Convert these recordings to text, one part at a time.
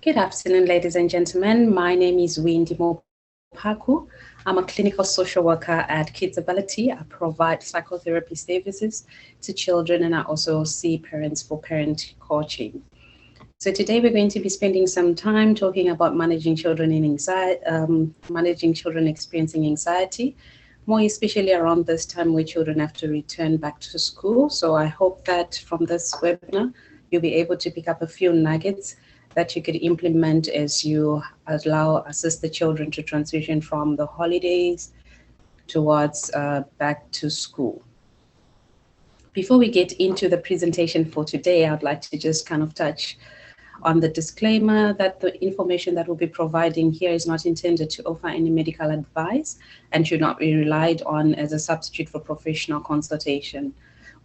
Good afternoon, ladies and gentlemen. My name is Windy Mopaku. I'm a clinical social worker at KidsAbility. I provide psychotherapy services to children, and I also see parents for parent coaching. So today we're going to be spending some time talking about managing children in anxiety, managing children experiencing anxiety, more especially around this time where children have to return back to school. So I hope that from this webinar, you'll be able to pick up a few nuggets that you could implement as you assist the children to transition from the holidays towards back to school. Before we get into the presentation for today, I'd like to just kind of touch on the disclaimer that the information that we'll be providing here is not intended to offer any medical advice and should not be relied on as a substitute for professional consultation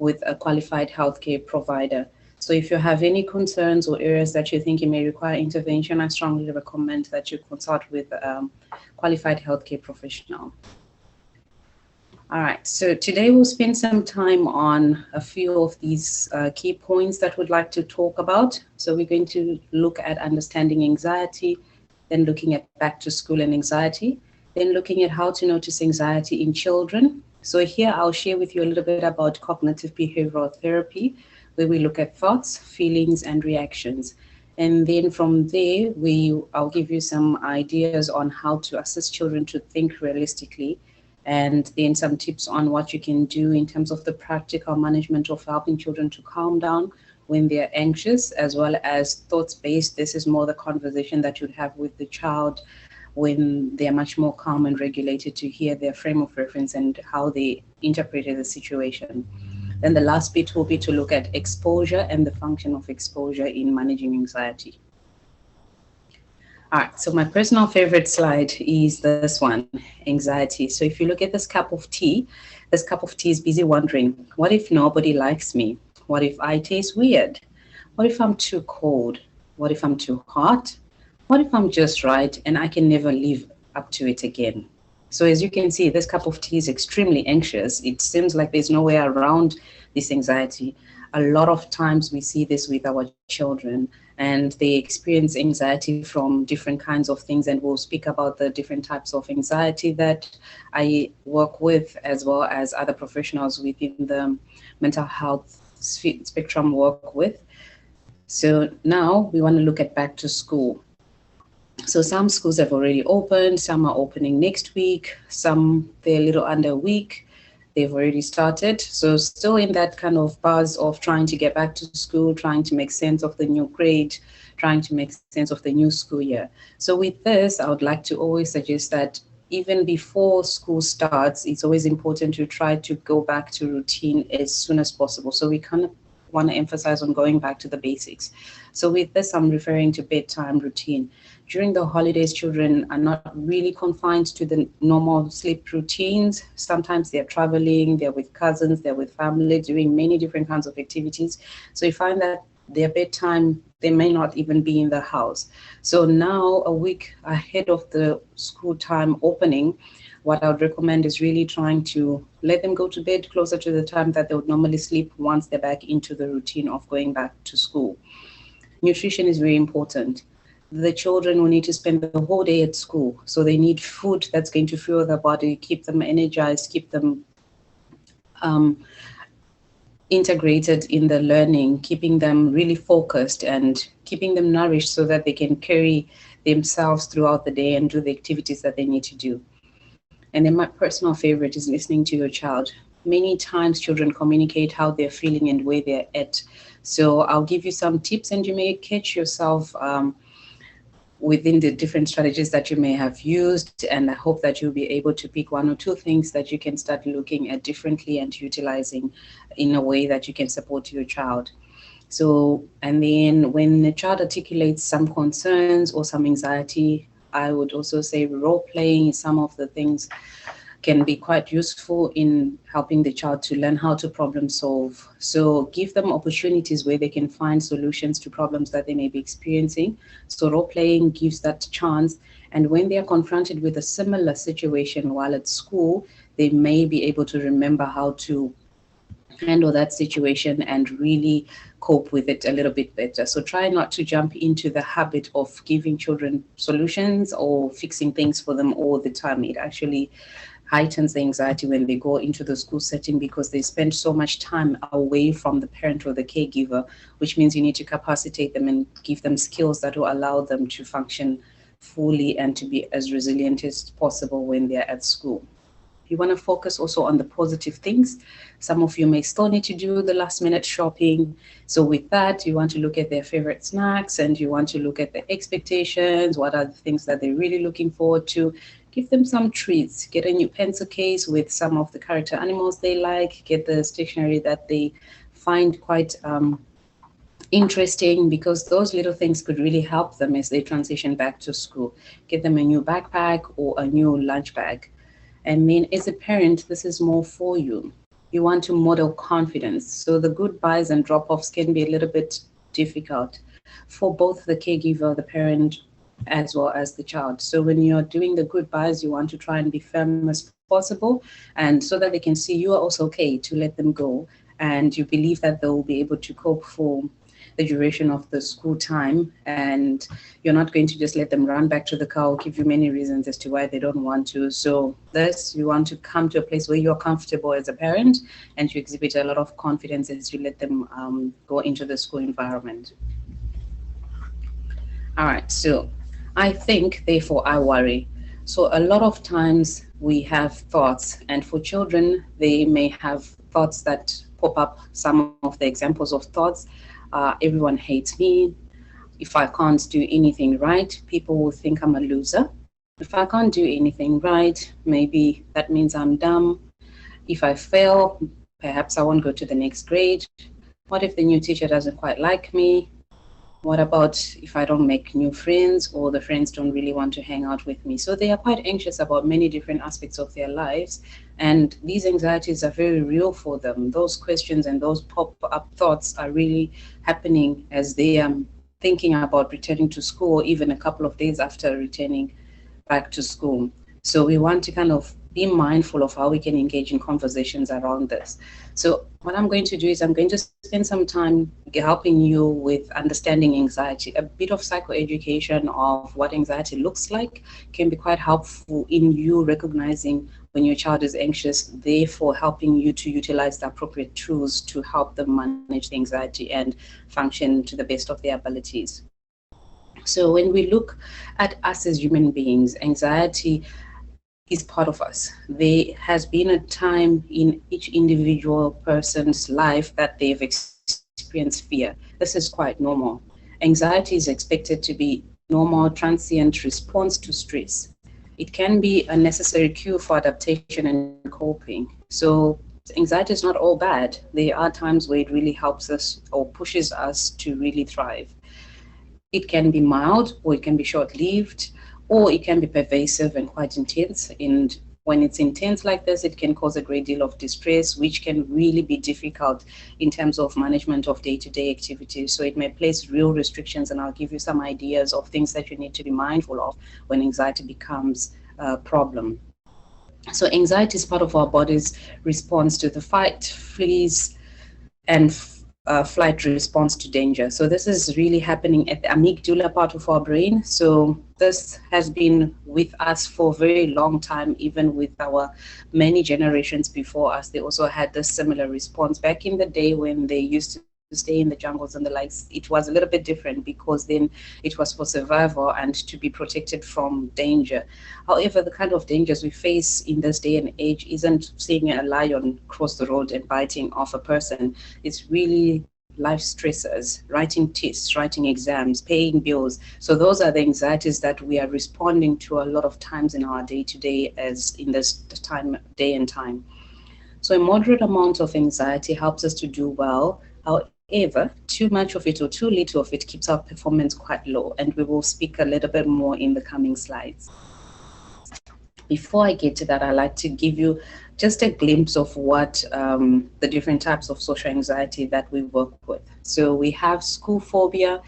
with a qualified healthcare provider. So if you have any concerns or areas that you think you may require intervention, I strongly recommend that you consult with a qualified healthcare professional. All right, so today we'll spend some time on a few of these key points that we'd like to talk about. So we're going to look at understanding anxiety, then looking at back to school and anxiety, then looking at how to notice anxiety in children. So here I'll share with you a little bit about cognitive behavioral therapy, where we look at thoughts, feelings, and reactions. And then from there, I'll give you some ideas on how to assist children to think realistically, and then some tips on what you can do in terms of the practical management of helping children to calm down when they're anxious, as well as thoughts-based. This is more the conversation that you'd have with the child when they're much more calm and regulated, to hear their frame of reference and how they interpreted the situation. Then the last bit will be to look at exposure and the function of exposure in managing anxiety. All right, so my personal favorite slide is this one, anxiety. So if you look at this cup of tea is busy wondering, what if nobody likes me? What if I taste weird? What if I'm too cold? What if I'm too hot? What if I'm just right and I can never live up to it again? So as you can see, this cup of tea is extremely anxious. It seems like there's no way around this anxiety. A lot of times we see this with our children, and they experience anxiety from different kinds of things, and we'll speak about the different types of anxiety that I work with, as well as other professionals within the mental health spectrum work with. So now we want to look at back to school. So some schools have already opened, some are opening next week, some they're a little under a week. They've already started. So still in that kind of buzz of trying to get back to school, trying to make sense of the new grade, trying to make sense of the new school year. So with this, I would like to always suggest that even before school starts, it's always important to try to go back to routine as soon as possible. So we kind of want to emphasize on going back to the basics. So with this, I'm referring to bedtime routine. During the holidays, children are not really confined to the normal sleep routines. Sometimes they're traveling, they're with cousins, they're with family, doing many different kinds of activities. So you find that their bedtime, they may not even be in the house. So now, a week ahead of the school time opening, what I would recommend is really trying to let them go to bed closer to the time that they would normally sleep once they're back into the routine of going back to school. Nutrition is very important. The children will need to spend the whole day at school, so they need food that's going to fuel their body, keep them energized, keep them integrated in the learning, keeping them really focused and keeping them nourished so that they can carry themselves throughout the day and do the activities that they need to do. And then my personal favorite is listening to your child. Many times children communicate how they're feeling and where they're at. So I'll give you some tips, and you may catch yourself within the different strategies that you may have used, and I hope that you'll be able to pick one or two things that you can start looking at differently and utilizing in a way that you can support your child. So, and then when the child articulates some concerns or some anxiety, I would also say role playing is some of the things can be quite useful in helping the child to learn how to problem solve. So give them opportunities where they can find solutions to problems that they may be experiencing. So role playing gives that chance. And when they are confronted with a similar situation while at school, they may be able to remember how to handle that situation and really cope with it a little bit better. So try not to jump into the habit of giving children solutions or fixing things for them all the time. It actually heightens the anxiety when they go into the school setting because they spend so much time away from the parent or the caregiver, which means you need to capacitate them and give them skills that will allow them to function fully and to be as resilient as possible when they're at school. You want to focus also on the positive things. Some of you may still need to do the last minute shopping. So with that, you want to look at their favorite snacks and you want to look at the expectations. What are the things that they're really looking forward to? Give them some treats. Get a new pencil case with some of the character animals they like. Get the stationery that they find quite interesting, because those little things could really help them as they transition back to school. Get them a new backpack or a new lunch bag. And then as a parent, this is more for you. You want to model confidence. So the goodbyes and drop-offs can be a little bit difficult for both the caregiver, the parent, as well as the child. So when you're doing the goodbyes, you want to try and be firm as possible, and so that they can see you are also okay to let them go, and you believe that they will be able to cope for the duration of the school time, and you're not going to just let them run back to the car or give you many reasons as to why they don't want to. So this, you want to come to a place where you're comfortable as a parent and you exhibit a lot of confidence as you let them go into the school environment. All right, so I think, therefore I worry. So a lot of times we have thoughts, and for children, they may have thoughts that pop up. Some of the examples of thoughts: everyone hates me. If I can't do anything right, people will think I'm a loser. If I can't do anything right, maybe that means I'm dumb. If I fail, perhaps I won't go to the next grade. What if the new teacher doesn't quite like me? What about if I don't make new friends, or the friends don't really want to hang out with me? So they are quite anxious about many different aspects of their lives, and these anxieties are very real for them. Those questions and those pop-up thoughts are really happening as they are thinking about returning to school, even a couple of days after returning back to school. So we want to kind of be mindful of how we can engage in conversations around this. So what I'm going to do is I'm going to spend some time helping you with understanding anxiety. A bit of psychoeducation of what anxiety looks like can be quite helpful in you recognizing when your child is anxious, therefore helping you to utilize the appropriate tools to help them manage the anxiety and function to the best of their abilities. So when we look at us as human beings, anxiety is part of us. There has been a time in each individual person's life that they've experienced fear. This is quite normal. Anxiety is expected to be normal, transient response to stress. It can be a necessary cue for adaptation and coping. So anxiety is not all bad. There are times where it really helps us or pushes us to really thrive. It can be mild, or it can be short-lived, or it can be pervasive and quite intense. And when it's intense like this, it can cause a great deal of distress, which can really be difficult in terms of management of day-to-day activities. So it may place real restrictions, and I'll give you some ideas of things that you need to be mindful of when anxiety becomes a problem. So anxiety is part of our body's response to the fight, freeze, and flight response to danger. So this is really happening at the amygdala part of our brain. So this has been with us for a very long time, even with our many generations before us. They also had this similar response. Back in the day when they used to stay in the jungles and the likes, it was a little bit different, because then it was for survival and to be protected from danger. However, the kind of dangers we face in this day and age isn't seeing a lion cross the road and biting off a person. It's really life stressors, writing tests, writing exams, paying bills. So those are the anxieties that we are responding to a lot of times in our day-to-day, as in this day and time. So a moderate amount of anxiety helps us to do well. However, too much of it or too little of it keeps our performance quite low, and we will speak a little bit more in the coming slides. Before I get to that, I'd like to give you just a glimpse of what the different types of social anxiety that we work with. So we have school phobia,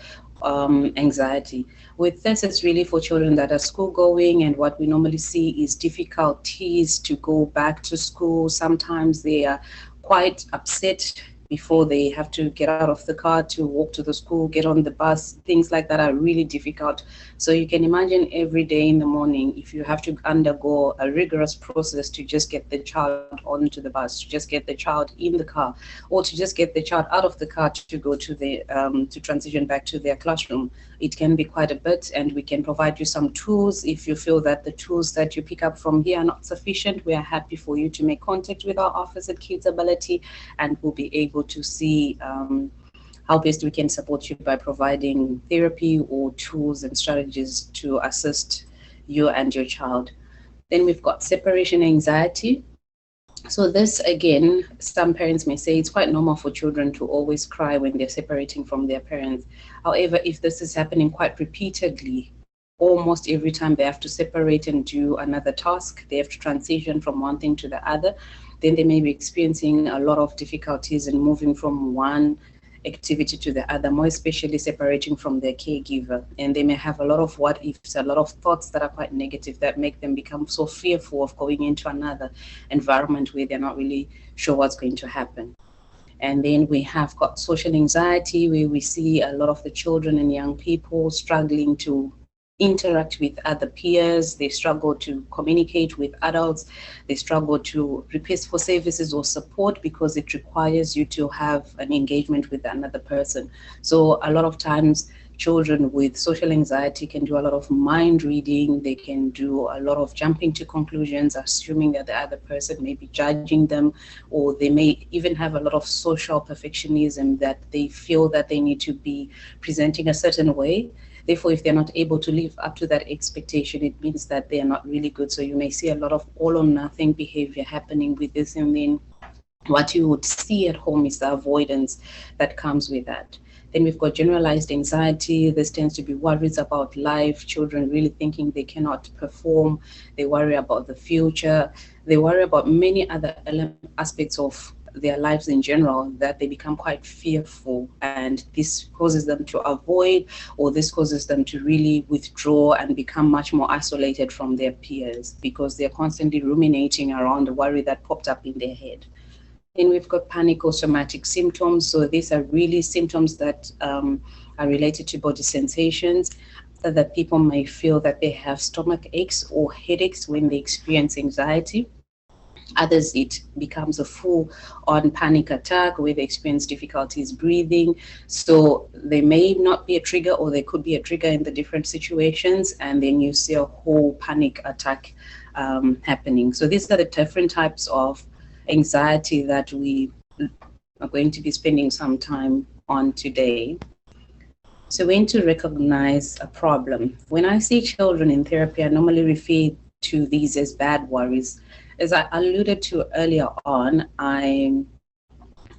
anxiety. With this, it's really for children that are school going, and what we normally see is difficulties to go back to school. Sometimes they are quite upset before they have to get out of the car to walk to the school, get on the bus. Things like that are really difficult. So you can imagine every day in the morning, if you have to undergo a rigorous process to just get the child onto the bus, to just get the child in the car, or to just get the child out of the car to go to the to transition back to their classroom, it can be quite a bit. And we can provide you some tools. If you feel that the tools that you pick up from here are not sufficient, we are happy for you to make contact with our office at KidsAbility, and we'll be able to see how best we can support you by providing therapy or tools and strategies to assist you and your child. Then we've got separation anxiety. So this, again, some parents may say it's quite normal for children to always cry when they're separating from their parents. However, if this is happening quite repeatedly, almost every time they have to separate and do another task, they have to transition from one thing to the other, then they may be experiencing a lot of difficulties in moving from one activity to the other, more especially separating from their caregiver. And they may have a lot of what ifs, a lot of thoughts that are quite negative that make them become so fearful of going into another environment where they're not really sure what's going to happen. And then we have got social anxiety, where we see a lot of the children and young people struggling to interact with other peers. They struggle to communicate with adults. They struggle to request for services or support because it requires you to have an engagement with another person. So a lot of times children with social anxiety can do a lot of mind reading. They can do a lot of jumping to conclusions, assuming that the other person may be judging them, or they may even have a lot of social perfectionism, that they feel that they need to be presenting a certain way. Therefore, if they're not able to live up to that expectation, it means that they are not really good. So you may see a lot of all or nothing behavior happening with this. And then what you would see at home is the avoidance that comes with that. Then we've got generalized anxiety. This tends to be worries about life, children really thinking they cannot perform. They worry about the future. They worry about many other aspects of their lives in general, that they become quite fearful, and this causes them to avoid, or this causes them to really withdraw and become much more isolated from their peers, because they're constantly ruminating around the worry that popped up in their head. Then we've got panic or somatic symptoms. So these are really symptoms that are related to body sensations, that people may feel that they have stomach aches or headaches when they experience anxiety. Others, it becomes a full-on panic attack where they experience difficulties breathing. So they may not be a trigger, or they could be a trigger in the different situations, and then you see a whole panic attack happening. So these are the different types of anxiety that we are going to be spending some time on today. So when to recognize a problem. When I see children in therapy, I normally refer to these as bad worries. As I alluded to earlier on, I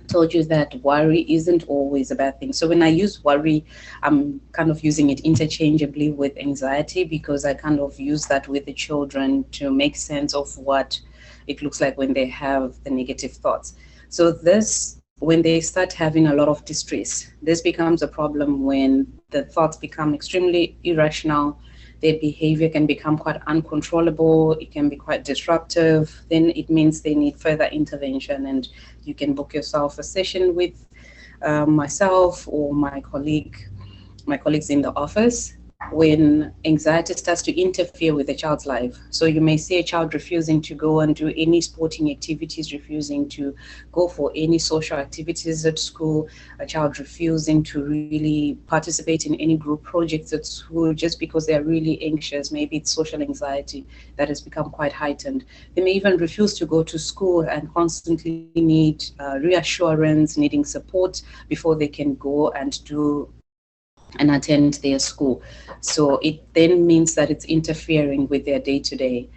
told you that worry isn't always a bad thing. So when I use worry, I'm kind of using it interchangeably with anxiety, because I kind of use that with the children to make sense of what it looks like when they have the negative thoughts. So this, when they start having a lot of distress, this becomes a problem when the thoughts become extremely irrational. Their behavior can become quite uncontrollable. It can be quite disruptive. Then it means they need further intervention, and you can book yourself a session with myself or my colleagues in the office when anxiety starts to interfere with a child's life. So you may see a child refusing to go and do any sporting activities, refusing to go for any social activities at school, a child refusing to really participate in any group projects at school just because they're really anxious. Maybe it's social anxiety that has become quite heightened. They may even refuse to go to school and constantly need reassurance, needing support before they can go and do and attend their school. So it then means that it's interfering with their day-to-day.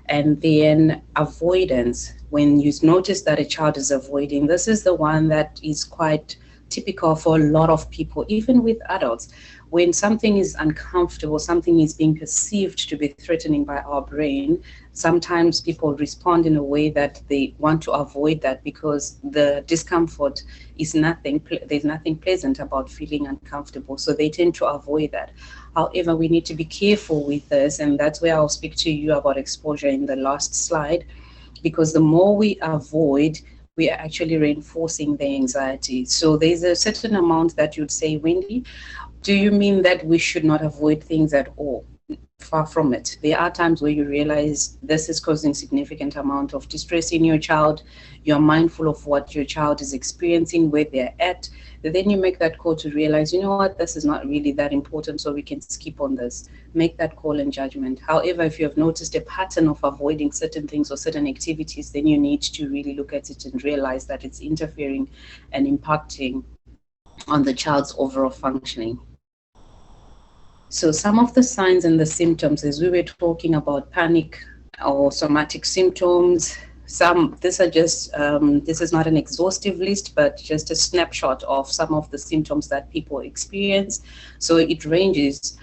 And then avoidance, when you notice that a child is avoiding, this is the one that is quite typical for a lot of people, even with adults. When something is uncomfortable, something is being perceived to be threatening by our brain, sometimes people respond in a way that they want to avoid that, because the discomfort is there's nothing pleasant about feeling uncomfortable. So they tend to avoid that. However, we need to be careful with this, and that's where I'll speak to you about exposure in the last slide, because the more we avoid, we are actually reinforcing the anxiety. So there's a certain amount that you'd say, Wendy, do you mean that we should not avoid things at all? Far from it. There are times where you realize this is causing significant amount of distress in your child. You're mindful of what your child is experiencing, where they're at. Then you make that call to realize, you know what, this is not really that important, so we can skip on this. Make that call and judgment. However, if you have noticed a pattern of avoiding certain things or certain activities, then you need to really look at it and realize that it's interfering and impacting on the child's overall functioning. So some of the signs and the symptoms, as we were talking about panic or somatic symptoms, these are just, this is not an exhaustive list, but just a snapshot of some of the symptoms that people experience. So it ranges.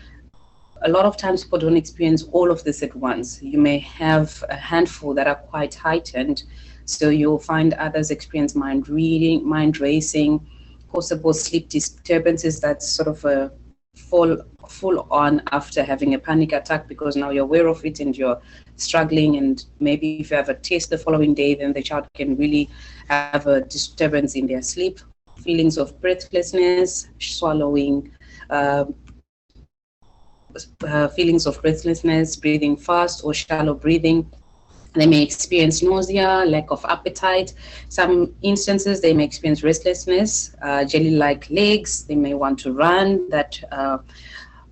A lot of times people don't experience all of this at once. You may have a handful that are quite heightened. So you'll find others experience mind reading, mind racing, possible sleep disturbances. That's sort of a full on after having a panic attack, because now you're aware of it and you're struggling, and maybe if you have a test the following day, then the child can really have a disturbance in their sleep. Feelings of breathlessness, swallowing, feelings of breathlessness, breathing fast or shallow breathing. They may experience nausea, lack of appetite. Some instances, they may experience restlessness, jelly-like legs. They may want to run, that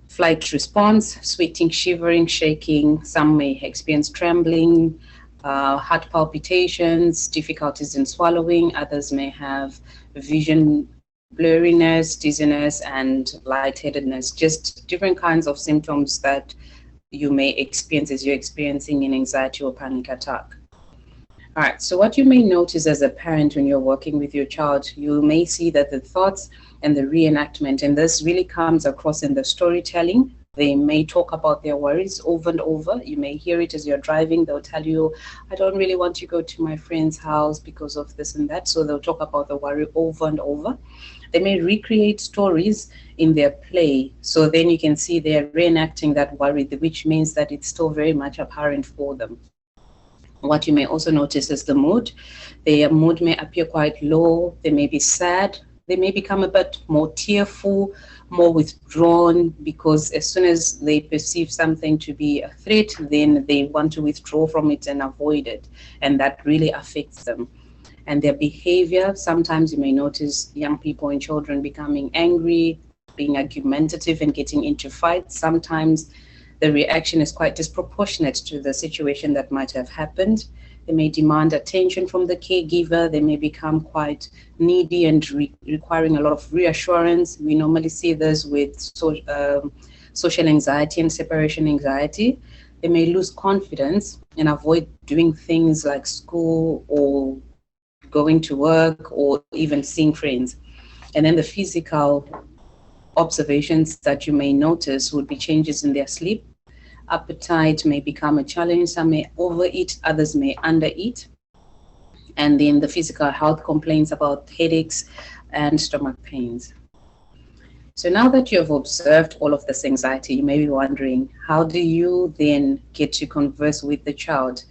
flight response, sweating, shivering, shaking. Some may experience trembling, heart palpitations, difficulties in swallowing. Others may have vision blurriness, dizziness, and lightheadedness. Just different kinds of symptoms that you may experience as you're experiencing an anxiety or panic attack. All right, so what you may notice as a parent when you're working with your child, you may see that the thoughts and the reenactment, and this really comes across in the storytelling. They may talk about their worries over and over. You may hear it as you're driving. They'll tell you, I don't really want to go to my friend's house because of this and that. So they'll talk about the worry over and over. They may recreate stories in their play. So then you can see they're reenacting that worry, which means that it's still very much apparent for them. What you may also notice is the mood. Their mood may appear quite low. They may be sad. They may become a bit more tearful, more withdrawn, because as soon as they perceive something to be a threat, then they want to withdraw from it and avoid it. And that really affects them. And their behavior, sometimes you may notice young people and children becoming angry, being argumentative and getting into fights. Sometimes the reaction is quite disproportionate to the situation that might have happened. They may demand attention from the caregiver. They may become quite needy and requiring a lot of reassurance. We normally see this with social anxiety and separation anxiety. They may lose confidence and avoid doing things like school or going to work or even seeing friends. And then the physical observations that you may notice would be changes in their sleep. Appetite may become a challenge. Some may overeat, others may undereat. And then the physical health complaints about headaches and stomach pains. So now that you have observed all of this anxiety, you may be wondering, how do you then get to converse with the child?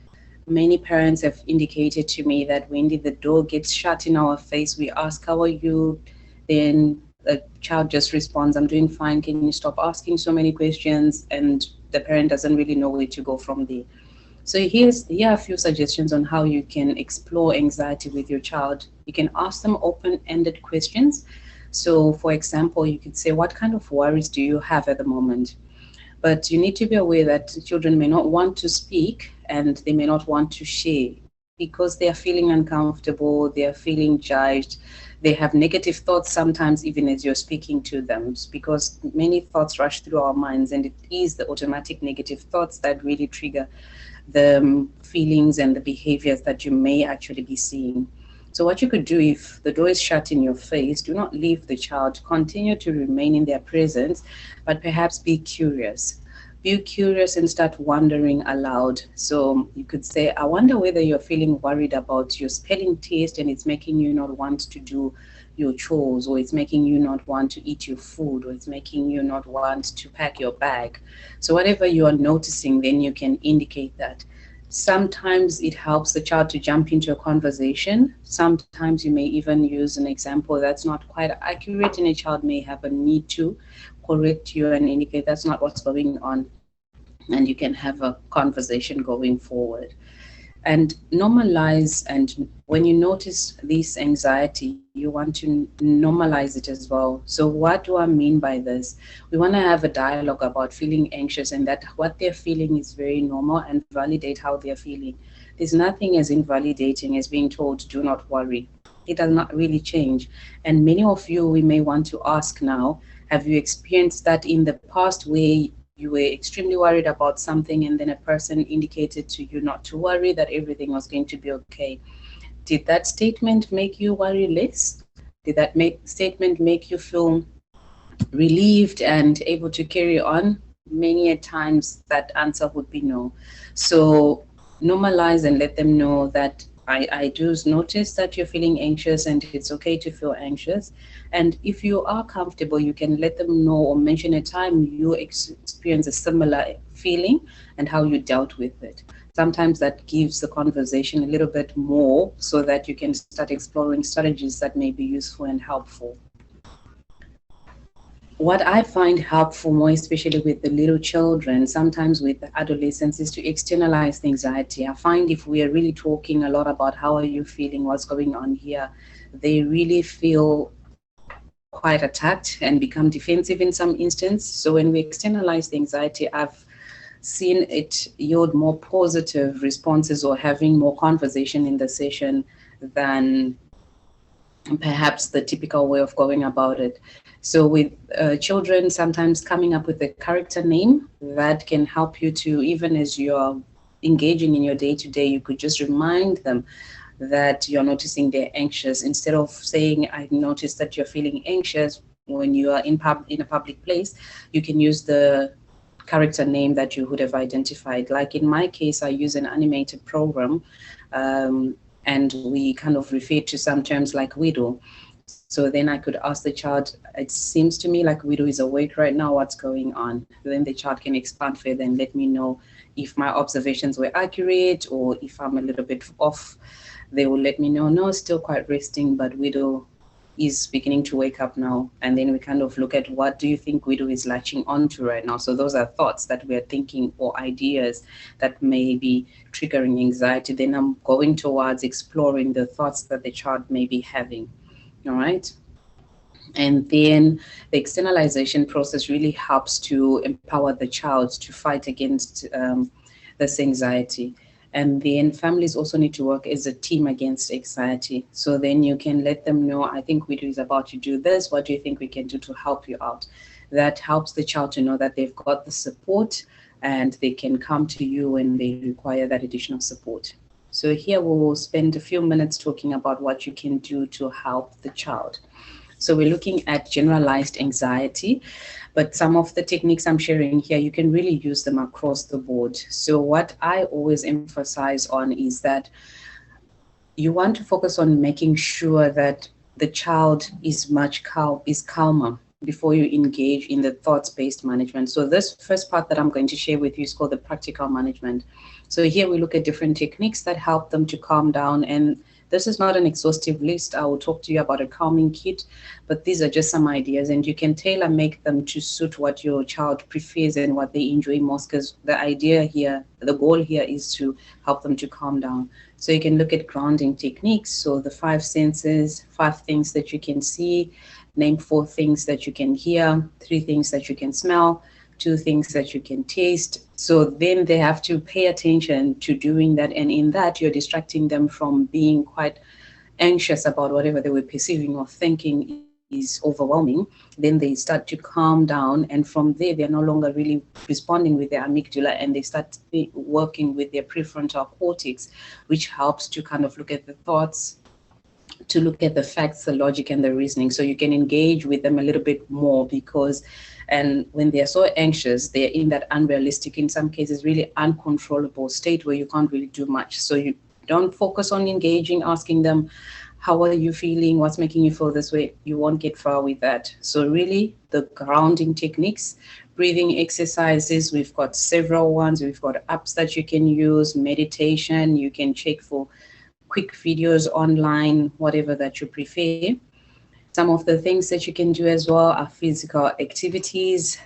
Many parents have indicated to me that when the door gets shut in our face, we ask, how are you? Then the child just responds, I'm doing fine. Can you stop asking so many questions? And the parent doesn't really know where to go from there. So here are a few suggestions on how you can explore anxiety with your child. You can ask them open-ended questions. So for example, you could say, what kind of worries do you have at the moment? But you need to be aware that children may not want to speak and they may not want to share because they are feeling uncomfortable, they are feeling judged, they have negative thoughts sometimes even as you're speaking to them, because many thoughts rush through our minds, and it is the automatic negative thoughts that really trigger the feelings and the behaviors that you may actually be seeing. So what you could do, if the door is shut in your face, do not leave the child, continue to remain in their presence, but perhaps be curious. Be curious and start wondering aloud. So you could say, I wonder whether you're feeling worried about your spelling test and it's making you not want to do your chores, or it's making you not want to eat your food, or it's making you not want to pack your bag. So whatever you are noticing, then you can indicate that. Sometimes it helps the child to jump into a conversation. Sometimes you may even use an example that's not quite accurate, and a child may have a need to correct you and indicate that's not what's going on. And you can have a conversation going forward. And normalize, and when you notice this anxiety, you want to normalize it as well. So what do I mean by this? We want to have a dialogue about feeling anxious, and that what they're feeling is very normal, and validate how they're feeling. There's nothing as invalidating as being told do not worry. It does not really change. And many of you, we may want to ask now, have you experienced that in the past where you were extremely worried about something, and then a person indicated to you not to worry, that everything was going to be okay? Did that statement make you worry less? Did that statement make you feel relieved and able to carry on? Many a times that answer would be no. So normalize and let them know that I do notice that you're feeling anxious, and it's okay to feel anxious. And if you are comfortable, you can let them know or mention a time you experience a similar feeling and how you dealt with it. Sometimes that gives the conversation a little bit more, so that you can start exploring strategies that may be useful and helpful. What I find helpful, more especially with the little children, sometimes with the adolescents, is to externalize the anxiety. I find if we are really talking a lot about how are you feeling, what's going on here, they really feel quite attacked and become defensive in some instance. So when we externalize the anxiety, I've seen it yield more positive responses or having more conversation in the session than perhaps the typical way of going about it. So with children, sometimes coming up with a character name that can help you to, even as you're engaging in your day-to-day, you could just remind them that you're noticing they're anxious. Instead of saying, I noticed that you're feeling anxious when you are in a public place, you can use the character name that you would have identified. Like in my case, I use an animated program, and we kind of refer to some terms like widow. So then I could ask the child, it seems to me like widow is awake right now, what's going on? Then the child can expand further and let me know if my observations were accurate, or if I'm a little bit off. They will let me know, no, still quite resting, but widow is beginning to wake up now. And then we kind of look at, what do you think widow is latching onto right now? So those are thoughts that we're thinking, or ideas that may be triggering anxiety. Then I'm going towards exploring the thoughts that the child may be having. All right. And then the externalization process really helps to empower the child to fight against this anxiety. And then families also need to work as a team against anxiety. So then you can let them know, I think Widow is about to do this. What do you think we can do to help you out? That helps the child to know that they've got the support, and they can come to you when they require that additional support. So here we will spend a few minutes talking about what you can do to help the child. So we're looking at generalized anxiety, but some of the techniques I'm sharing here, you can really use them across the board. So what I always emphasize on is that you want to focus on making sure that the child is calmer before you engage in the thoughts-based management. So this first part that I'm going to share with you is called the practical management. So here we look at different techniques that help them to calm down. And this is not an exhaustive list. I will talk to you about a calming kit, but these are just some ideas, and you can tailor make them to suit what your child prefers and what they enjoy most, because the idea here, the goal here is to help them to calm down. So you can look at grounding techniques. So the 5 senses, 5 things that you can see, name 4 things that you can hear, 3 things that you can smell, 2 things that you can taste. So then they have to pay attention to doing that. And in that, you're distracting them from being quite anxious about whatever they were perceiving or thinking is overwhelming. Then they start to calm down. And from there, they're no longer really responding with their amygdala, and they start working with their prefrontal cortex, which helps to kind of look at the thoughts, to look at the facts, the logic, and the reasoning. So you can engage with them a little bit more, because, and when they're so anxious, they're in that unrealistic, in some cases, really uncontrollable state where you can't really do much. So you don't focus on engaging, asking them, how are you feeling? What's making you feel this way? You won't get far with that. So really, the grounding techniques, Breathing exercises, we've got several ones. We've got apps that you can use, meditation, you can check for quick videos online, whatever that you prefer. Some of the things that you can do as well are physical activities.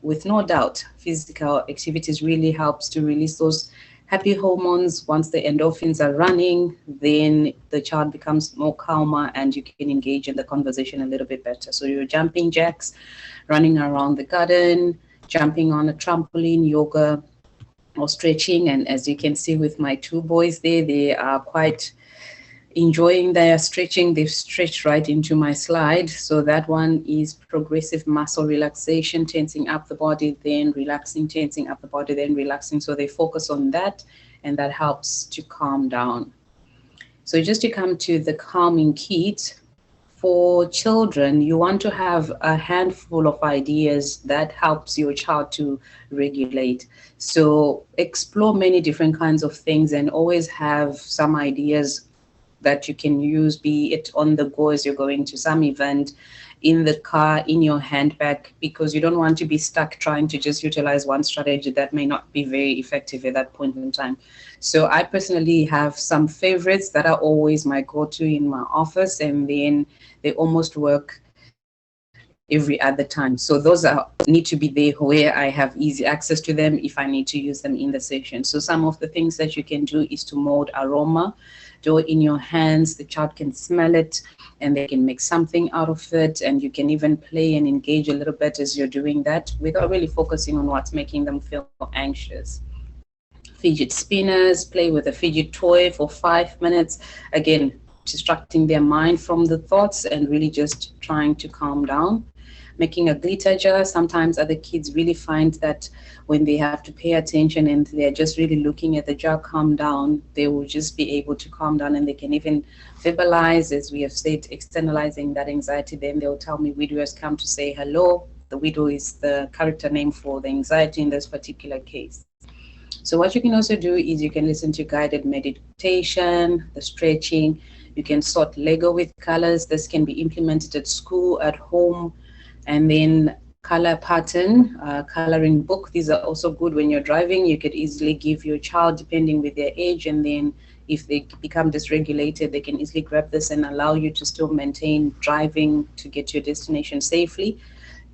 With no doubt, physical activities really helps to release those happy hormones. Once the endorphins are running, then the child becomes more calmer and you can engage in the conversation a little bit better. So you're jumping jacks, running around the garden, jumping on a trampoline, yoga, or stretching. And as you can see with my two boys there, they are quite enjoying their stretching. They've stretched right into my slide. So that one is progressive muscle relaxation, tensing up the body, then relaxing, tensing up the body, then relaxing. So they focus on that, and that helps to calm down. So just to come to the calming kit, for children, you want to have a handful of ideas that helps your child to regulate. So explore many different kinds of things and always have some ideas that you can use, be it on the go as you're going to some event, in the car, in your handbag, because you don't want to be stuck trying to just utilize one strategy that may not be very effective at that point in time. So I personally have some favorites that are always my go-to in my office, and then they almost work every other time. So those need to be there where I have easy access to them if I need to use them in the session. So some of the things that you can do is to mold aroma. Do it in your hands, the child can smell it and they can make something out of it, and you can even play and engage a little bit as you're doing that without really focusing on what's making them feel anxious. Fidget spinners, play with a fidget toy for 5 minutes, again distracting their mind from the thoughts and really just trying to calm down. Making a glitter jar, sometimes other kids really find that when they have to pay attention and they're just really looking at the jar calm down, they will just be able to calm down, and they can even verbalize, as we have said, externalizing that anxiety. Then they'll tell me widow has come to say hello. The widow is the character name for the anxiety in this particular case. So what you can also do is you can listen to guided meditation, the stretching. You can sort Lego with colors. This can be implemented at school, at home. And then color pattern, coloring book. These are also good when you're driving. You could easily give your child, depending with their age, and then if they become dysregulated, they can easily grab this and allow you to still maintain driving to get to your destination safely.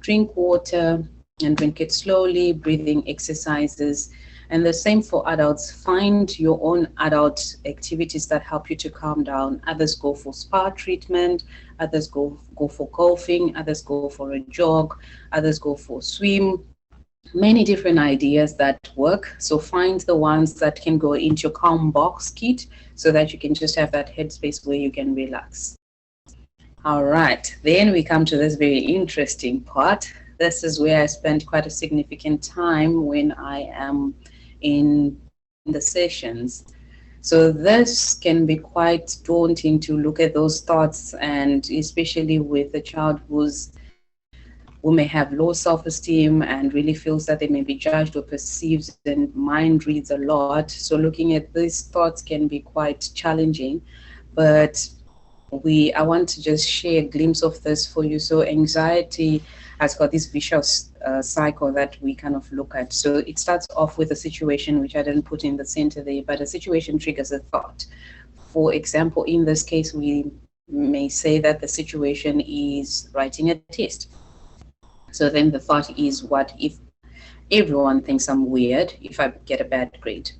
Drink water and drink it slowly, breathing exercises. And the same for adults. Find your own adult activities that help you to calm down. Others go for spa treatment, others go for golfing, others go for a jog, others go for swim. Many different ideas that work. So find the ones that can go into your calm box kit so that you can just have that headspace where you can relax. All right, then we come to this very interesting part. This is where I spend quite a significant time when I am in the sessions. So this can be quite daunting to look at those thoughts, and especially with a child who may have low self-esteem and really feels that they may be judged or perceived, and mind reads a lot. So looking at these thoughts can be quite challenging, but I want to just share a glimpse of this for you. So anxiety has got this vicious cycle that we kind of look at. So it starts off with a situation, which I didn't put in the center there, but a situation triggers a thought. For example, in this case, we may say that the situation is writing a test. So then the thought is, what if everyone thinks I'm weird if I get a bad grade?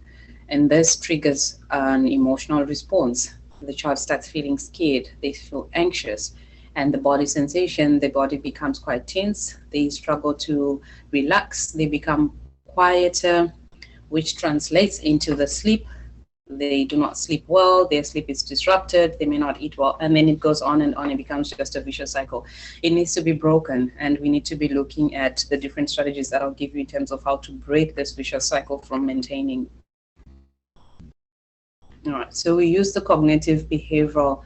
And this triggers an emotional response. The child starts feeling scared, they feel anxious, and the body sensation, the body becomes quite tense, they struggle to relax, they become quieter, which translates into the sleep. They do not sleep well, their sleep is disrupted, they may not eat well, and then it goes on and on. It becomes just a vicious cycle. It needs to be broken, and we need to be looking at the different strategies that I'll give you in terms of how to break this vicious cycle from maintaining. All right, so we use the cognitive behavioral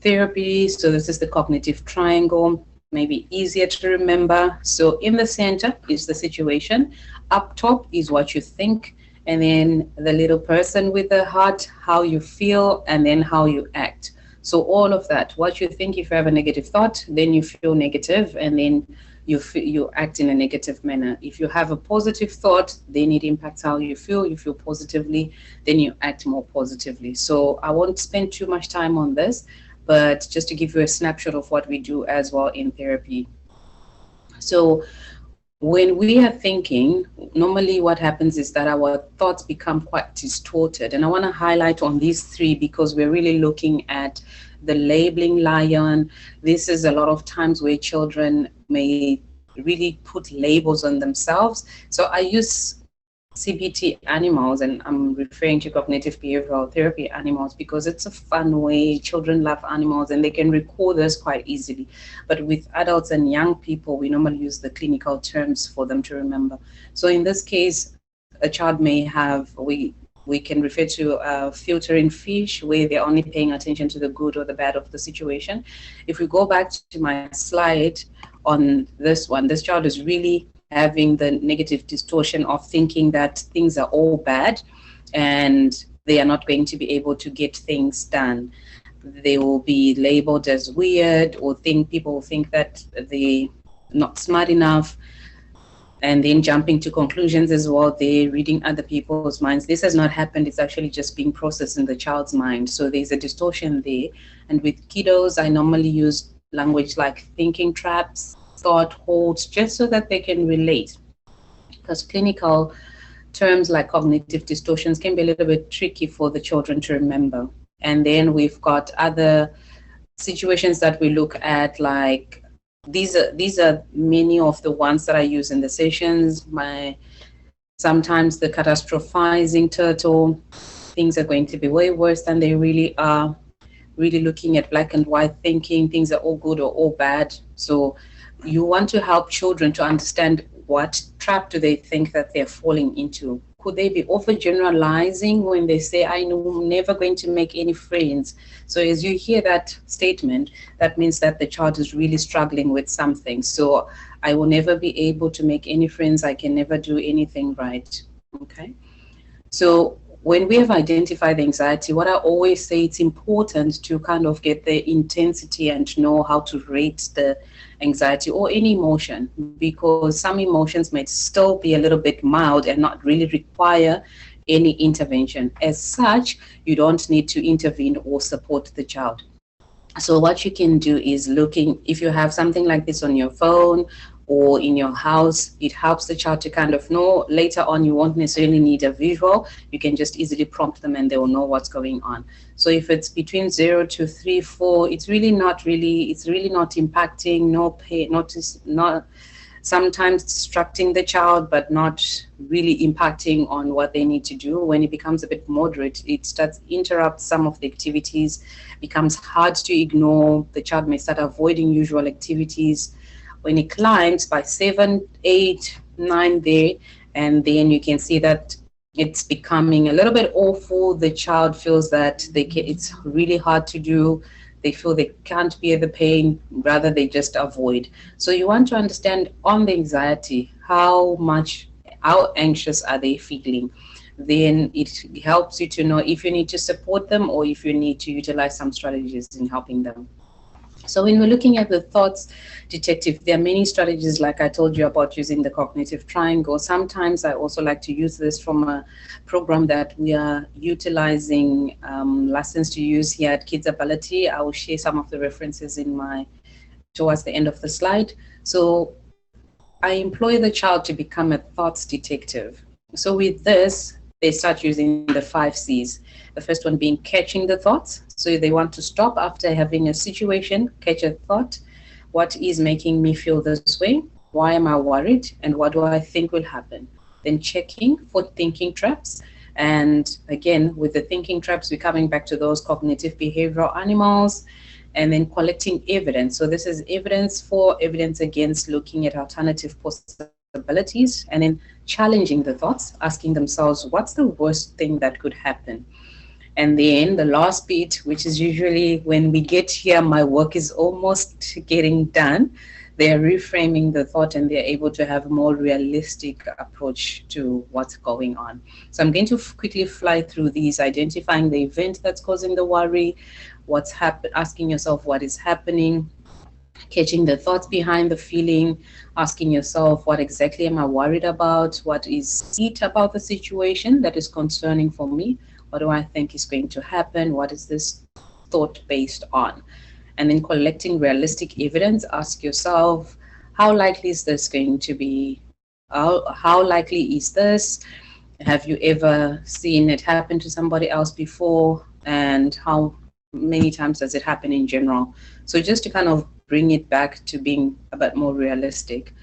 therapy. So this is the cognitive triangle, maybe easier to remember. So in the center is the situation, up top is what you think, and then the little person with the heart, how you feel, and then how you act. So all of that, what you think, if you have a negative thought, then you feel negative, and then you act in a negative manner. If you have a positive thought, then it impacts how you feel. You feel positively, then you act more positively. So I won't spend too much time on this, but just to give you a snapshot of what we do as well in therapy. So when we are thinking, normally what happens is that our thoughts become quite distorted. And I want to highlight on these three because we're really looking at the labeling lion. This is a lot of times where children may really put labels on themselves. So I use CBT animals, and I'm referring to cognitive behavioral therapy animals because it's a fun way. Children love animals and they can recall this quite easily. But with adults and young people, we normally use the clinical terms for them to remember. So in this case, a child may have, we can refer to filtering fish, where they're only paying attention to the good or the bad of the situation. If we go back to my slide on this one, this child is really having the negative distortion of thinking that things are all bad and they are not going to be able to get things done. They will be labeled as weird, or people will think that they're not smart enough, and then jumping to conclusions as well. They're reading other people's minds. This has not happened. It's actually just being processed in the child's mind. So there's a distortion there. And with kiddos, I normally use language like thinking traps, thought holds, just so that they can relate. Because clinical terms like cognitive distortions can be a little bit tricky for the children to remember. And then we've got other situations that we look at, like these are many of the ones that I use in the sessions. Sometimes the catastrophizing turtle, things are going to be way worse than they really are. Really looking at black and white thinking, things are all good or all bad. So you want to help children to understand what trap do they think that they're falling into. Could they be overgeneralizing when they say, I'm never going to make any friends? So as you hear that statement, that means that the child is really struggling with something. So I will never be able to make any friends. I can never do anything right. Okay. So when we have identified the anxiety, what I always say, it's important to kind of get the intensity and know how to rate the anxiety or any emotion, because some emotions may still be a little bit mild and not really require any intervention. As such, you don't need to intervene or support the child. So what you can do is if you have something like this on your phone or in your house, it helps the child to kind of know. Later on, you won't necessarily need a visual. You can just easily prompt them and they will know what's going on. So if it's between 0 to 3, 4, it's really not impacting, no pain, not sometimes distracting the child, but not really impacting on what they need to do. When it becomes a bit moderate, it starts interrupt some of the activities, becomes hard to ignore. The child may start avoiding usual activities. When it climbs by 7, 8, 9 there, and then you can see that it's becoming a little bit awful. The child feels that it's really hard to do. They feel they can't bear the pain, rather they just avoid. So you want to understand on the anxiety, how anxious are they feeling? Then it helps you to know if you need to support them or if you need to utilize some strategies in helping them. So when we're looking at the thoughts detective, there are many strategies, like I told you about, using the cognitive triangle. Sometimes I also like to use this from a program that we are utilizing, lessons to use here at KidsAbility. I will share some of the references towards the end of the slide. So I employ the child to become a thoughts detective. So with this, they start using the 5 C's. The first one being catching the thoughts. So they want to stop after having a situation, catch a thought. What is making me feel this way? Why am I worried? And what do I think will happen? Then checking for thinking traps. And again, with the thinking traps, we're coming back to those cognitive behavioral animals. And then collecting evidence. So this is evidence against, looking at alternative possibilities, and then challenging the thoughts, asking themselves, what's the worst thing that could happen? And then the last bit, which is usually when we get here, my work is almost getting done. They're reframing the thought and they're able to have a more realistic approach to what's going on. So I'm going to quickly fly through these, identifying the event that's causing the worry, asking yourself what is happening, catching the thoughts behind the feeling, asking yourself, what exactly am I worried about? What is it about the situation that is concerning for me? What do I think is going to happen? What is this thought based on? And then collecting realistic evidence, ask yourself, how likely is this going to be? How likely is this? Have you ever seen it happen to somebody else before? And how many times does it happen in general? So just to kind of bring it back to being a bit more realistic.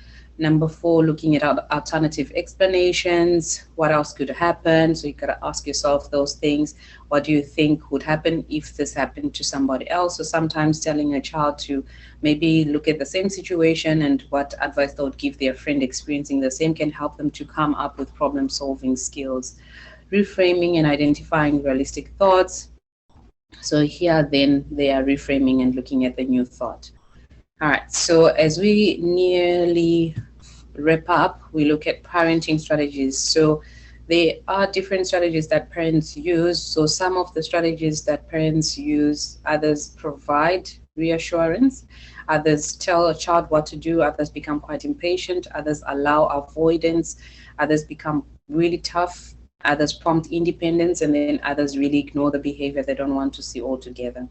Number four, looking at alternative explanations. What else could happen? So you got to ask yourself those things. What do you think would happen if this happened to somebody else? So sometimes telling a child to maybe look at the same situation and what advice they would give their friend experiencing the same can help them to come up with problem solving skills. Reframing and identifying realistic thoughts. So here then they are reframing and looking at the new thought. All right, so as we nearly wrap up, we look at parenting strategies. So there are different strategies that parents use. So some of the strategies that parents use, others provide reassurance, others tell a child what to do, others become quite impatient, others allow avoidance, others become really tough, others prompt independence, and then others really ignore the behavior they don't want to see altogether.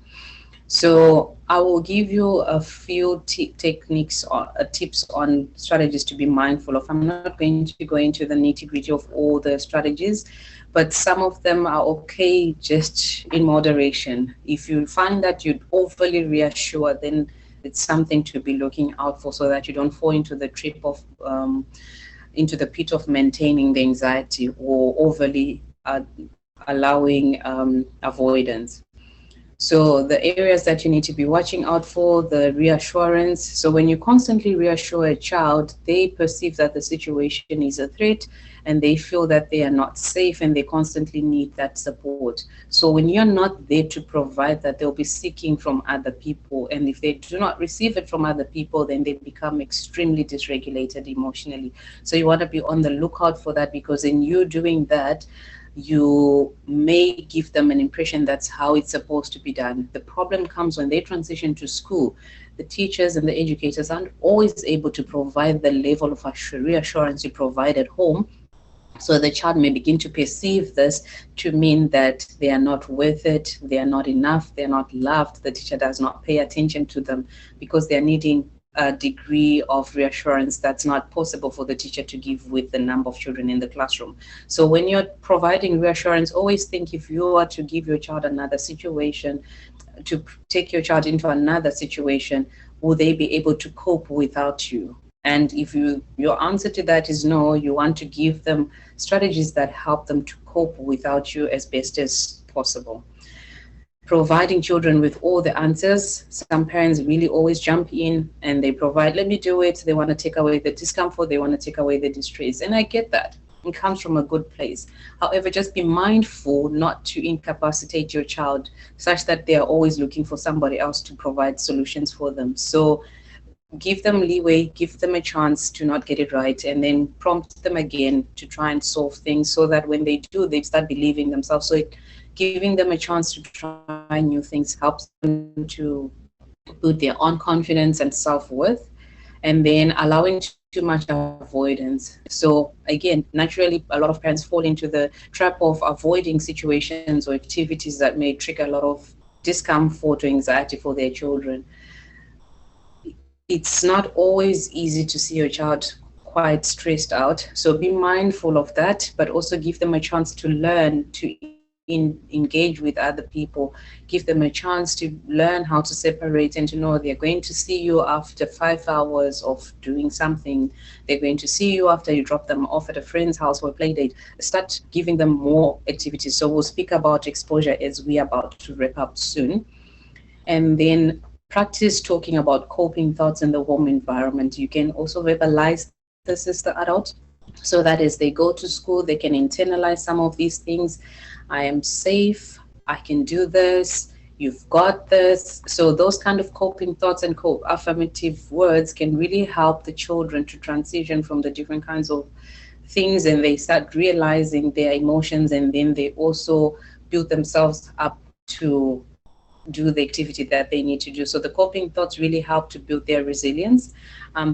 So I will give you a few techniques or tips on strategies to be mindful of. I'm not going to go into the nitty-gritty of all the strategies, but some of them are okay just in moderation. If you find that you overly reassure, then it's something to be looking out for so that you don't fall into the trip of into the pit of maintaining the anxiety or overly allowing avoidance. So the areas that you need to be watching out for, the reassurance. So when you constantly reassure a child, they perceive that the situation is a threat and they feel that they are not safe and they constantly need that support. So when you're not there to provide that, they'll be seeking from other people. And if they do not receive it from other people, then they become extremely dysregulated emotionally. So you want to be on the lookout for that, because in you doing that, you may give them an impression that's how it's supposed to be done. The problem comes when they transition to school. The teachers and the educators aren't always able to provide the level of reassurance you provide at home. So the child may begin to perceive this to mean that they are not worth it, they are not enough, they are not loved, the teacher does not pay attention to them because they are needing a degree of reassurance that's not possible for the teacher to give with the number of children in the classroom. So when you're providing reassurance, always think, if you are to give your child another situation, to take your child into another situation, will they be able to cope without you? And if your answer to that is no, you want to give them strategies that help them to cope without you as best as possible. Providing children with all the answers. Some parents really always jump in and they provide, let me do it. They want to take away the discomfort, they want to take away the distress. And I get that. It comes from a good place. However, just be mindful not to incapacitate your child such that they are always looking for somebody else to provide solutions for them. So give them leeway, give them a chance to not get it right, and then prompt them again to try and solve things so that when they do, they start believing themselves. So giving them a chance to try new things helps them to build their own confidence and self-worth, and then allowing too much avoidance. So again, naturally, a lot of parents fall into the trap of avoiding situations or activities that may trigger a lot of discomfort or anxiety for their children. It's not always easy to see your child quite stressed out. So be mindful of that, but also give them a chance to learn to engage with other people. Give them a chance to learn how to separate and to know they're going to see you after 5 hours of doing something. They're going to see you after you drop them off at a friend's house for a play date. Start giving them more activities. So we'll speak about exposure as we're about to wrap up soon. And then practice talking about coping thoughts in the home environment. You can also verbalize this as the adult, so that as they go to school, they can internalize some of these things. I am safe, I can do this, you've got this. So those kind of coping thoughts and affirmative words can really help the children to transition from the different kinds of things, and they start realizing their emotions, and then they also build themselves up to do the activity that they need to do. So the coping thoughts really help to build their resilience.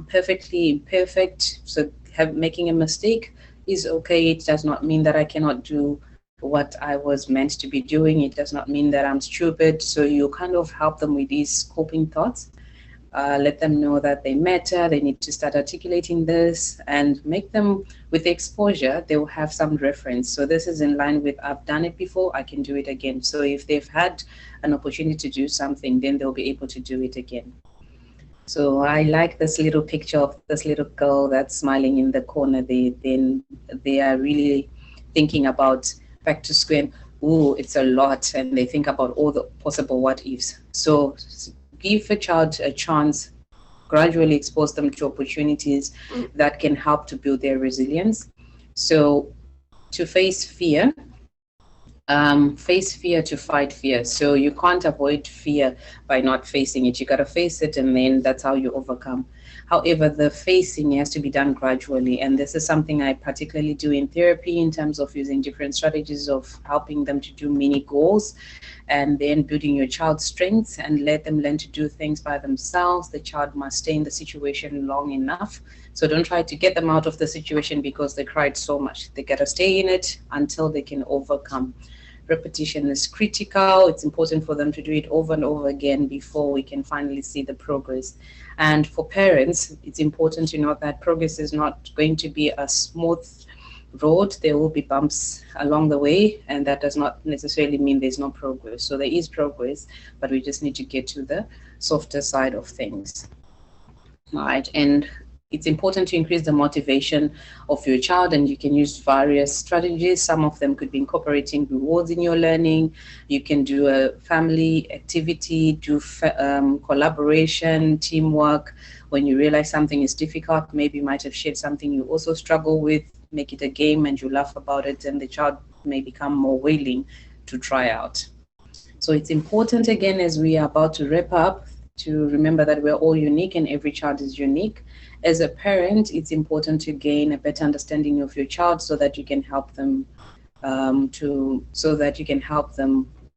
Perfectly imperfect, so making a mistake is okay. It does not mean that I cannot do what I was meant to be doing. It does not mean that I'm stupid. So you kind of help them with these coping thoughts. Let them know that they matter, they need to start articulating this, and make them, with the exposure, they will have some reference. So this is in line with, I've done it before, I can do it again. So if they've had an opportunity to do something, then they'll be able to do it again. So I like this little picture of this little girl that's smiling in the corner. They are really thinking about back to square. And, ooh, it's a lot, and they think about all the possible what ifs. So give a child a chance, gradually expose them to opportunities that can help to build their resilience. So to face fear to fight fear. So you can't avoid fear by not facing it. You got to face it, and then that's how you overcome. However, the facing has to be done gradually, and this is something I particularly do in therapy in terms of using different strategies of helping them to do mini goals, and then building your child's strengths and let them learn to do things by themselves. The child must stay in the situation long enough. So don't try to get them out of the situation because they cried so much. They got to stay in it until they can overcome. Repetition is critical. It's important for them to do it over and over again before we can finally see the progress. And for parents, it's important to note that progress is not going to be a smooth road. There will be bumps along the way, and that does not necessarily mean there's no progress. So there is progress, but we just need to get to the softer side of things. Right. And it's important to increase the motivation of your child, and you can use various strategies. Some of them could be incorporating rewards in your learning. You can do a family activity, do collaboration, teamwork. When you realize something is difficult, maybe you might have shared something you also struggle with, make it a game and you laugh about it, and the child may become more willing to try out. So it's important, again, as we are about to wrap up, to remember that we're all unique and every child is unique. As a parent, it's important to gain a better understanding of your child so that you can help them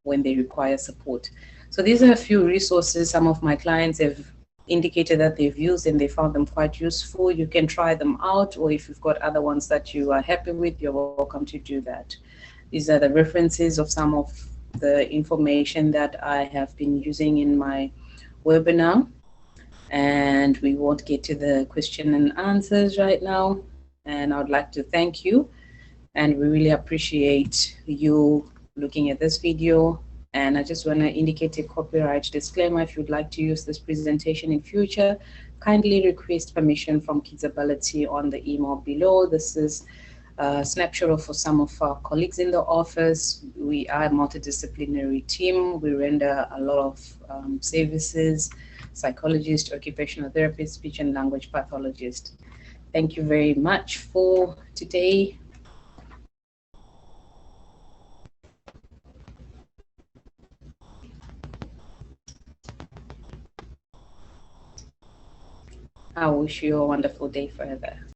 when they require support. So these are a few resources some of my clients have indicated that they've used and they found them quite useful. You can try them out, or if you've got other ones that you are happy with, you're welcome to do that. These are the references of some of the information that I have been using in my webinar, and we won't get to the question and answers right now. And I would like to thank you, and we really appreciate you looking at this video. And I just want to indicate a copyright disclaimer. If you'd like to use this presentation in future, kindly request permission from KidsAbility on the email below. This is a snapshot for some of our colleagues in the office. We are a multidisciplinary team. We render a lot of services: psychologist, occupational therapist, speech and language pathologist. Thank you very much for today. I wish you a wonderful day further.